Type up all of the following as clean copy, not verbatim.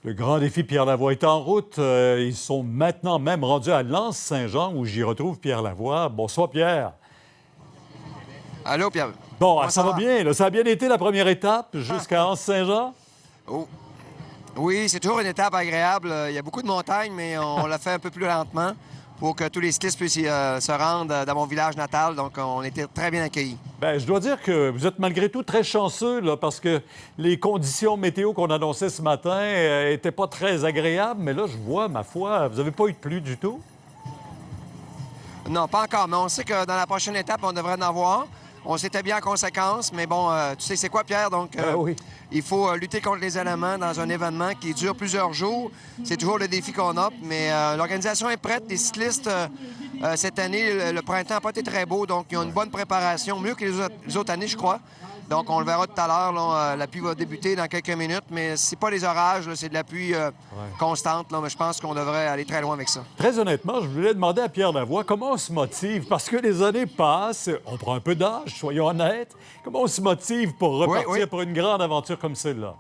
Le grand défi Pierre Lavoie est en route. Ils sont maintenant même rendus à Lens-Saint-Jean où j'y retrouve Pierre Lavoie. Bonsoir Pierre. Allô, Pierre. Bon, Comment ça va bien. Là. Ça a bien été la première étape jusqu'à Lens-Saint-Jean? Oh. Oui, c'est toujours une étape agréable. Il y a beaucoup de montagnes, mais on l'a fait un peu plus lentement pour que tous les cyclistes puissent se rendre dans mon village natal. Donc, on était très bien accueillis. Bien, je dois dire que vous êtes malgré tout très chanceux là, parce que les conditions météo qu'on annonçait ce matin n'étaient pas très agréables. Mais là, je vois, ma foi, vous n'avez pas eu de pluie du tout? Non, pas encore, mais on sait que dans la prochaine étape, on devrait en avoir. On s'établit en conséquence, mais bon, tu sais c'est quoi, Pierre? Donc, Oui. il faut lutter contre les éléments dans un événement qui dure plusieurs jours. C'est toujours le défi qu'on a, mais l'organisation est prête. Les cyclistes, cette année, le printemps n'a pas été très beau, donc ils ont une bonne préparation, mieux que les autres années, je crois. Donc, on le verra tout à l'heure. La pluie va débuter dans quelques minutes, mais c'est pas les orages, c'est de la pluie constante. Là, mais je pense qu'on devrait aller très loin avec ça. Très honnêtement, je voulais demander à Pierre Lavoie comment on se motive. Parce que les années passent, on prend un peu d'âge, soyons honnêtes. Comment on se motive pour repartir pour une grande aventure comme celle-là?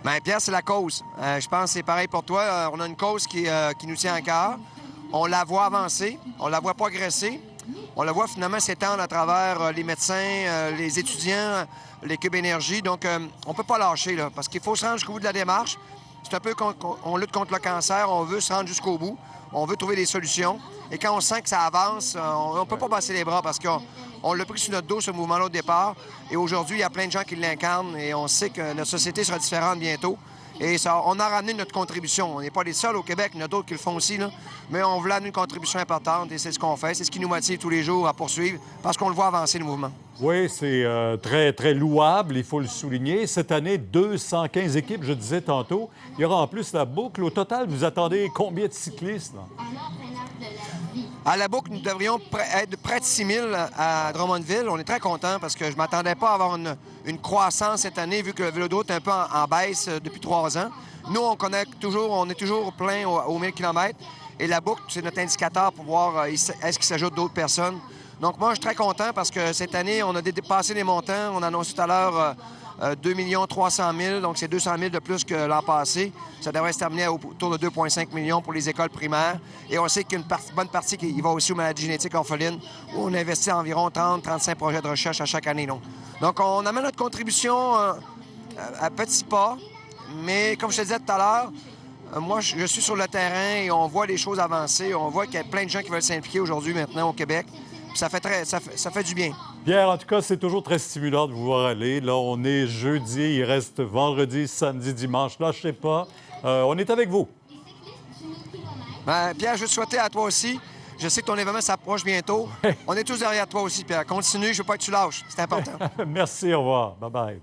Bien, Pierre, c'est la cause. Je pense que c'est pareil pour toi. On a une cause qui nous tient à cœur. On la voit avancer, on la voit progresser. On la voit finalement s'étendre à travers les médecins, les étudiants, les cubes énergie. Donc, on ne peut pas lâcher, là, parce qu'il faut se rendre jusqu'au bout de la démarche. C'est un peu qu'on lutte contre le cancer, on veut se rendre jusqu'au bout, on veut trouver des solutions. Et quand on sent que ça avance, on ne peut pas baisser les bras parce qu'on l'a pris sur notre dos, ce mouvement-là, au départ. Et aujourd'hui, il y a plein de gens qui l'incarnent et on sait que notre société sera différente bientôt. Et ça, on a ramené notre contribution. On n'est pas les seuls au Québec, il y en a d'autres qui le font aussi, là. Mais on voulait amener une contribution importante et c'est ce qu'on fait. C'est ce qui nous motive tous les jours à poursuivre parce qu'on le voit avancer, le mouvement. Oui, c'est très, très louable, il faut le souligner. Cette année, 215 équipes, je disais tantôt. Il y aura en plus la boucle. Au total, vous attendez combien de cyclistes? Là? À la boucle, nous devrions être près de 6 000 à Drummondville. On est très contents parce que je ne m'attendais pas à avoir une croissance cette année vu que le Vélodrome est un peu en baisse depuis 3 ans. Nous, on est toujours plein aux 1000 km. Et la boucle, c'est notre indicateur pour voir est-ce qu'il s'ajoute d'autres personnes. Donc moi, je suis très content parce que cette année, on a dépassé les montants. On a annoncé tout à l'heure 2 300 000, donc c'est 200 000 de plus que l'an passé. Ça devrait se terminer autour de 2,5 millions pour les écoles primaires. Et on sait qu'il y a une bonne partie qui va aussi aux maladies génétiques orphelines, où on investit environ 30-35 projets de recherche à chaque année. Donc on amène notre contribution à petits pas, mais comme je te disais tout à l'heure, moi, je suis sur le terrain et on voit les choses avancer. On voit qu'il y a plein de gens qui veulent s'impliquer aujourd'hui, maintenant, au Québec. Puis ça fait du bien. Pierre, en tout cas, c'est toujours très stimulant de vous voir aller. Là, on est jeudi, il reste vendredi, samedi, dimanche. Lâchez pas. On est avec vous. Bien, Pierre, je veux te souhaiter à toi aussi. Je sais que ton événement s'approche bientôt. On est tous derrière toi aussi, Pierre. Continue, je veux pas que tu lâches. C'est important. Merci, au revoir. Bye-bye.